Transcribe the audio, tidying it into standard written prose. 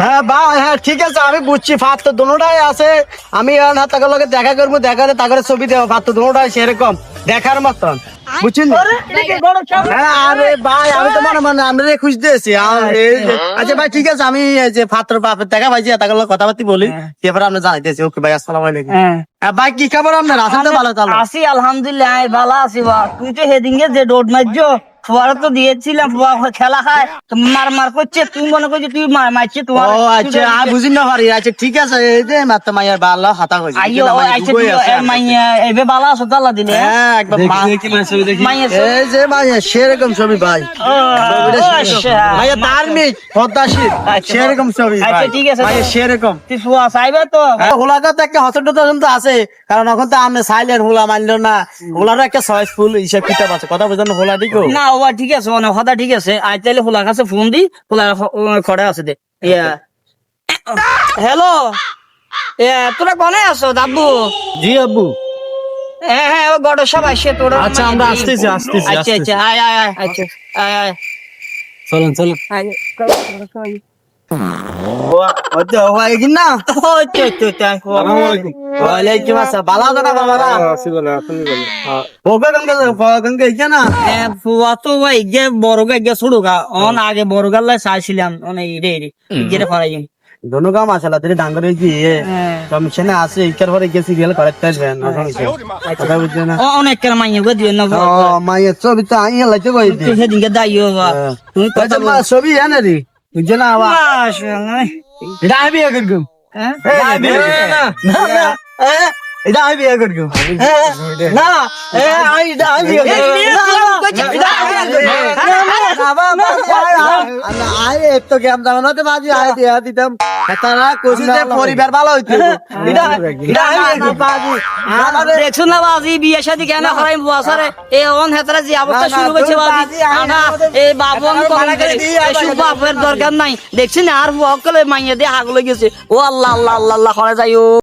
হ্যাঁ ভাই, হ্যাঁ ঠিক আছে, আমি বুঝছি। ফাত তো দুটাই আছে। আমি তাকে লগে দেখা করবো, দেখালে তাকে ছবি দেবো। ফাত তো দুটাই সেরকম দেখার মতন, বুঝছেন? হ্যাঁ আরে ভাই, আমি তো মানে আমরা খুঁজতেছি। আচ্ছা ভাই ঠিক আছে, আমি এই যে ফাত্র বাপের দেখা পাইছি, তাকে লগে কথাবার্তা বলি, এরপরে আমরা জানাইতেছি। ওকে ভাই, আসসালামু আলাইকুম। ভাই কি খবর আপনার? আছেন তো ভালো? চালো আছি আলহামদুলিল্লাহ, আমি ভালো আছি। বা তুই তো সেদিনকে যে রোড মারছো, ফুয়ারা তো দিয়েছিলাম, ফুয়া খেলা খায় মার মার করছে, তুই মনে করছিস তুই মারছে তোমার। ও আচ্ছা, আমি বুঝি না পারি। আচ্ছা ঠিক আছে, এই যে মাত্র মাইয়ার ভালো হাতা হয়েছে। আইও আচ্ছা মাইয়া এবে ভালো আছো তো আল্লাহ দিলে। হ্যাঁ একদম মাইয়া এই যে মাইয়া সেরকম ছবি ভাই, মাইয়া ধার্মিক পদ্মাশীল, সেরকম ছবি ভাই। আচ্ছা ঠিক আছে, মাইয়া সেরকম তুই ফুয়া চাইবে তো। হোলাকা তো একটা হসপিটাল তো আছে, কারণ এখন তো আমি সাইলেন্ট হোলা মানলো না। হোলারও একটা চয়েস ফুল হিসাব কিতাব আছে, কথা বুঝেন? হোলা দিকো না ও ঠিক আছে, অনেক কথা ঠিক আছে। আই তাইলে ফুলার কাছে ফোন দি, ফুলার খড়ে আছে দে। হ্যালো, তোরা কনে আছো দাব্বু? জি আব্বু। হ্যাঁ হ্যাঁ, ও গড় সব আসছে তোর। আচ্ছা আমরা আসতেছি আসতেছি আচ্ছা আচ্ছা, আয় আয় আয়, আচ্ছা আয় আয় চলুন চলুন। আয়। না ওই তো, তো, তো, ওয়ালাইকুম আসসালাম, ভালো আছো না বাবারা? ওকে গঙ্গে ইকে না ফুয়া তো ভাই গে বড় গা গে ছোট গা, অন আগে বড় গাল্লাই চাইছিলাম, অনেক ইরে ইরে ইরে ফরাই যাই। দোনো কাম আসলা তেরে ডাঙ্গরে কি কমিশনে আছে, ইকার পরে গেছি গেল করেক্ট আসবেন কথা বুঝছেন না? অনেক কেন মাইয়া গো দিও না, ও মাইয়া ছবি তো আই লাইতে কই দি সেদিনকে দাইও বা তুমি কথা মা ছবি এনে দি বুঝছেন না? আবার এটা আমি বিয়ে করব। না এটা আমি বিয়ে করব না। আমি বিয়ে পরিবার ভালো হইতো। দেখছো না বাজি বিয়ে শাদী কেন করাই বাসারে এই অন হেতরা যে অবস্থা শুরু হয়েছে বাজি আনা এই বাবন এসব বাপের দরকার নাই। দেখছি না আর বকলে মাইয়া দিয়ে হাগলে গেছে। ও আল্লাহ আল্লাহ আল্লাহ আল্লাহ করে যাইও।